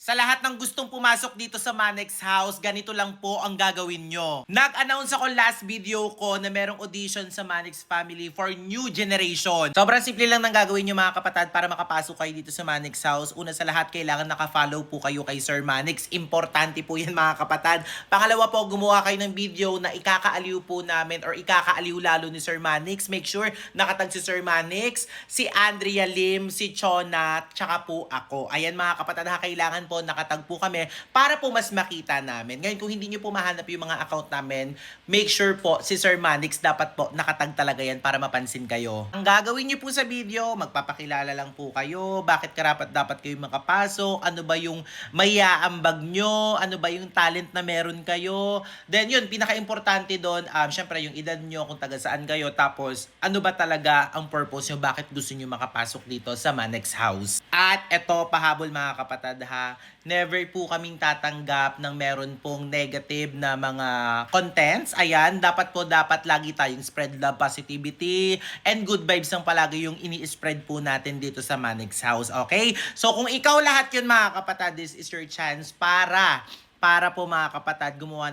Sa lahat ng gustong pumasok dito sa Manex House, ganito lang po ang gagawin nyo. Nag-announce ako last video ko na merong audition sa Manex Family for new generation. Sobrang simple lang ng gagawin nyo mga kapatid para makapasok kayo dito sa Manex House. Una sa lahat, kailangan naka-follow po kayo kay Sir Manex. Importante po yan mga kapatid. Pangalawa po, gumawa kayo ng video na ikakaaliw po namin or ikakaaliw lalo ni Sir Manex. Make sure nakatag si Sir Manex, si Andrea Lim, si Chona, tsaka po ako. Ayan mga kapatid, kailangan po nakatag po kami para po mas makita namin. Ngayon, kung hindi nyo po mahanap yung mga account namin, make sure po si Sir Manex dapat po nakatag talaga yan para mapansin kayo. Ang gagawin nyo po sa video, magpapakilala lang po kayo, bakit karapat dapat kayo makapasok, ano ba yung mayaambag nyo, ano ba yung talent na meron kayo. Then yun, pinaka-importante doon, syempre yung edad nyo, kung taga saan kayo, tapos ano ba talaga ang purpose nyo, bakit gusto nyo makapasok dito sa Manex House. At eto, pahabol mga kapatid ha, never po kaming tatanggap ng meron pong negative na mga contents. Ayan, dapat lagi tayong spread love, positivity, and good vibes ang palagi yung ini-spread po natin dito sa Manex House. Okay? So kung ikaw lahat yun mga kapatid, this is your chance para po mga kapatid, gumawa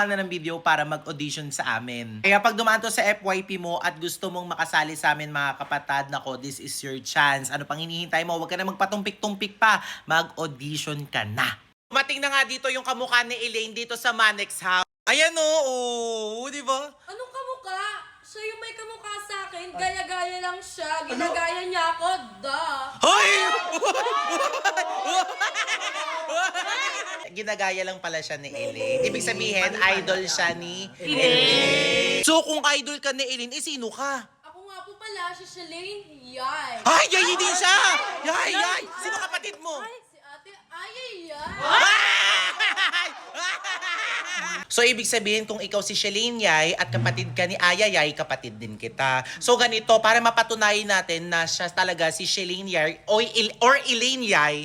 na ng video para mag-audition sa amin. Kaya pag dumaan to sa FYP mo at gusto mong makasali sa amin mga kapatid, nako, this is your chance. Ano pang hinihintay mo? Huwag ka na magpatumpik-tumpik pa. Mag-audition ka na. Dumating na nga dito yung kamukha ni Elaine dito sa Manex House. Ayan o, di ba? Anong kamukha? Siya yung may kamukha sa akin. Gaya-gaya lang siya. Ginagaya niya ako. Hoy! Ginagaya lang pala siya ni Elaine. Ibig sabihin, idol siya ni Elaine. So, kung idol ka ni Elaine, sino ka? Ako nga po pala, si Shalane. Yay! Ay, yay din siya! Yay! Sino kapatid mo? Ay, si ate. Ay! So, ibig sabihin, kung ikaw si Shalane Yay at kapatid ka ni Ayayay, kapatid din kita. So, ganito, para mapatunayan natin na siya talaga si Shalane Yay or Elaine Yay,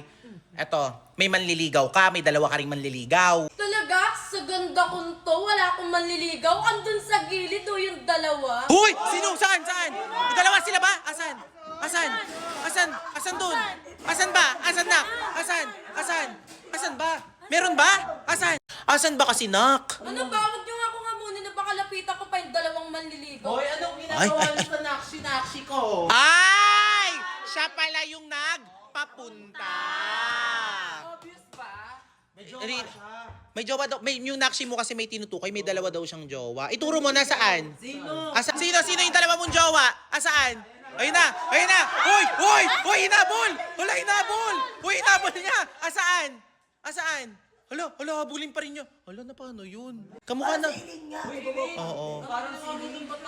eto, may manliligaw ka, may dalawa ka ring manliligaw. Talaga? Sa ganda kong to, wala akong manliligaw. Andun sa gilid o yung dalawa. Huy! Sino? Saan? May dalawa sila ba? Asan? Asan doon? Asan ba? Asan na? Asan ba? Meron ba? Asan ba kasi, nak? Ano ba? Huwag niyo nga ako nga muna na baka lapitan ko pa yung dalawang manliligaw. Hoy, anong ginagawa niyo sa nakshi ko? Ay! Siya pala yung nagpapunta. Obvious ba? Medyo Rin- May jowa daw. Yung nakshi mo kasi may tinutukay, may dalawa daw siyang jowa. Ituro mo, nasaan? Sino? Sino yung dalawa mong jowa? Asaan? Ayun na! Hoy, hinabol! Hoy, hinabol niya! Asaan? Hala, habulin pa rin niya. Hala, na paano yun? Kamukha na. Oo. Parang sino yung ba't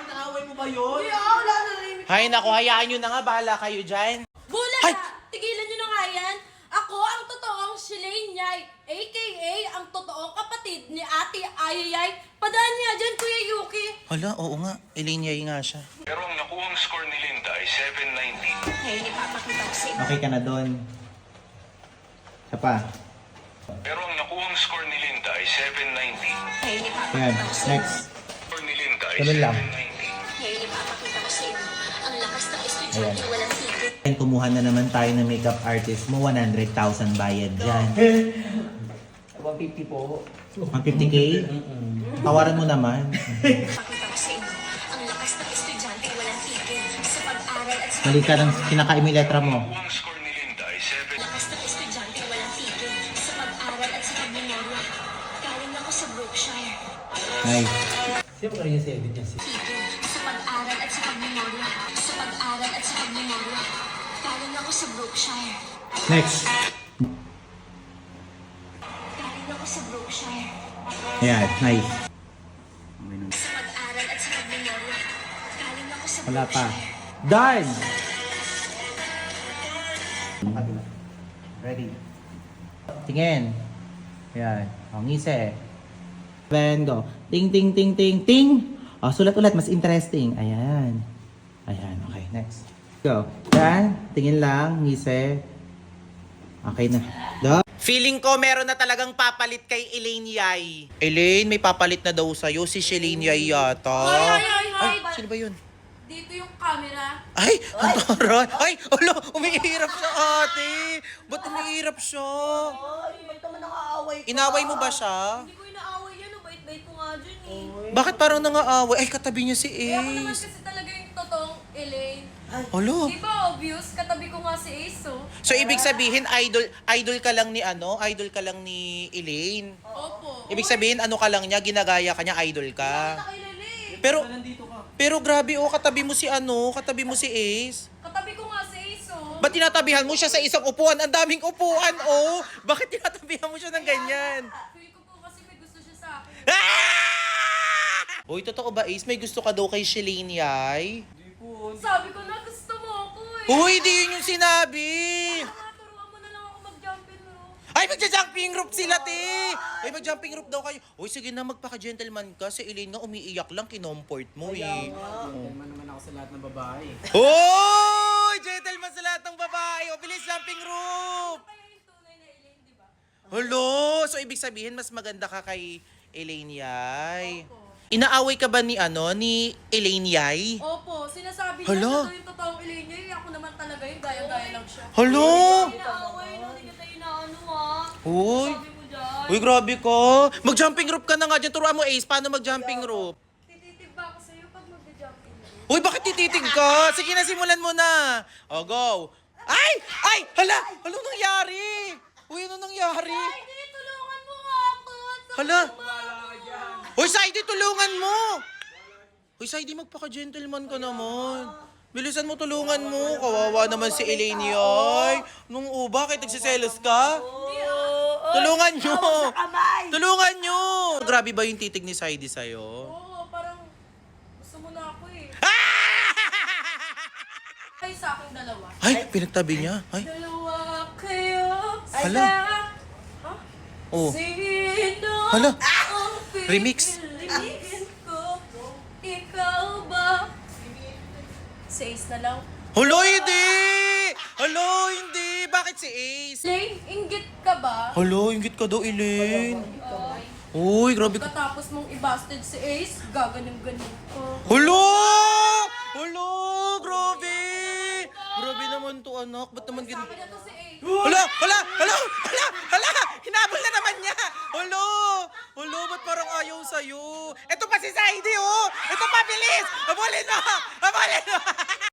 naaway mo ba yun? Wala na rin. Hay nako, hayaan nyo na nga. Bahala kayo dyan. Bula! Ay! Tigilan niyo na nga yan. Ako ang totoong Shalane Yay, a.k.a. ang totoong kapatid ni Ate Ayayay. Padaan niya dyan, Kuya Yuki. Hala, oo nga. Elaine Yay nga siya. Pero ang nakuhang score ni Linda ay 790. Ngayon ipapakita ko sa inyo. Okay ka na doon. Isa pa. Pero ang nakuhang score ni Linda ay 790. Ngayon Yan. ipapakita ko sa inyo. Next. Score ni Linda ay Ganun lang. 790. Ngayon ipapakita ko sa inyo. Ang lakas ng estudyante walang tigil. And kumuha na naman tayo ng makeup artist mo. 100,000 bayad dyan. 150 po. 150K? Tawaran mo naman. Ipapakita ko sa inyo. Ang lakas ng estudyante walang tigil. Sa pag-aral at sa Mali ka ng kinakain mo yung letra mo. Nakuhang score ni Linda ay 7. lakas ng estudyante walang tigil. Sa pag-aral at sa pagmemorya. Galing ako sa Brookshire. Nice. Sino ba yung 7 niya? Tigil. Sa pag-aral at sa pagmemorya. Sa pag-aral at sa pagmemorya. Galing ako sa Brookshire. Next. Galing ako sa Brookshire. Ayan, nice. Sa pag-aral at sa pagmemorya. Galing ako sa Wala pa. Brookshire. Done! Ready. Tingin. Ayan. O, ngise. Then, go. Ting, ting, ting, ting, ting. O, sulat ulit. Mas interesting. Ayan. Okay. Next. Go. Yan. Tingin lang. Ngise. Okay na. Do. Feeling ko meron na talagang papalit kay Elaine Yay. Elaine, may papalit na daw sa'yo. Si Shalane Yay yata. Ay! Sino ba yun? dito yung camera. Ay, ang taray. Ay, alo, umiirap siya, ate. Ba't umiirap siya? Ay, ba't naman nakaaway ka? Inaway mo ba siya? Hindi ko inaaway yan, oh. Bait-bait ko nga dyan eh. Bakit parang nangaaway? Ay, katabi niya si Eh, ako naman Ace. kasi talaga yung totoong Elaine. Alo. Di ba obvious? Katabi ko nga si Ace, oh. So, ibig sabihin, idol ka lang ni idol ka lang ni Elaine. Opo. Ibig sabihin, ano ka lang niya, ginagaya ka niya, idol ka. Nakilala eh. Pero, Nandito ka. pero grabe, katabi mo si katabi mo si Ace. Katabi ko nga si Ace, oh. Ba't tinatabihan mo siya sa isang upuan? Ang daming upuan, oh! Bakit tinatabihan mo siya ng ganyan? Feel ko po kasi may gusto siya sa akin. Ah! Uy, totoo ba, Ace? May gusto ka daw kay Shalane, yay? Hindi po. Sabi ko na gusto mo ako eh. Uy, di yun yung sinabi! Turuan mo na lang ako mag-jumping rope. Ay, magja-jumping rope sila, te! Ay, mag-jumping rope daw kayo. Uy, sige na, magpaka-gentleman ka. Si Elaine nga umiiyak lang, kinomport mo eh. Gentleman naman ako sa lahat ng babae. Uy! Gentleman sa lahat ng babae. O, bilis, jumping rope! Kaya yung tunay na Elaine, di ba? Hello! So, ibig sabihin, mas maganda ka kay Elaine, yay? Opo. Inaaway ka ba ni Elaine, yay? Opo, sinasabi Hala. niya siya yung totoong Elaine niya. Eh, ako naman talaga yung gaya-gaya lang siya. Hello! Inaaway, no? Hindi kita inaano ah. Uy! Sabi mo dyan. Uy, grabe ka! Mag-jumping rope ka na nga dyan. Turuan mo, Ace, paano mag-jumping rope? Tititib ba ako sa'yo pag mag-jumping rope? Uy, bakit tititig ka? Sige na, simulan mo na. O, go. Ay! Ay! Hala! Hala, anong nangyari? Uy, ano nangyari? Hindi, tulungan mo nga ako. Hala! Uy, Saidi, tulungan mo! Uy, Saidi, magpaka-gentleman ka naman. Bilisan mo, tulungan mo. Kawawa naman si Elaine, yoy. Bakit nagsiselos ka? Tulungan nyo! Tulungan nyo! Grabe ba yung titig ni Saidi sa'yo? Oo, parang gusto mo na ako eh. Kayo sa aking dalawa. Ay, pinagtabi niya. Ay, Dalawa kayo sa... Hala. Ha? oh. Sino Hala. ang Remix. pipiliin ko? Ikaw ba? Si Ace na lang. Hulo, hindi! Hulo, hindi! Bakit si Ace? Lane, inggit ka ba? Hulo, ingit ka daw, Elaine. Ay, Uy, grabe ka. katapos mong i-busted si Ace, gagaling-galing ko. Hulo! Hulo, grabe! Grabe naman to, anak. Ba't naman Sabi ganun? na to si Ace. Hala! Hala! Hala!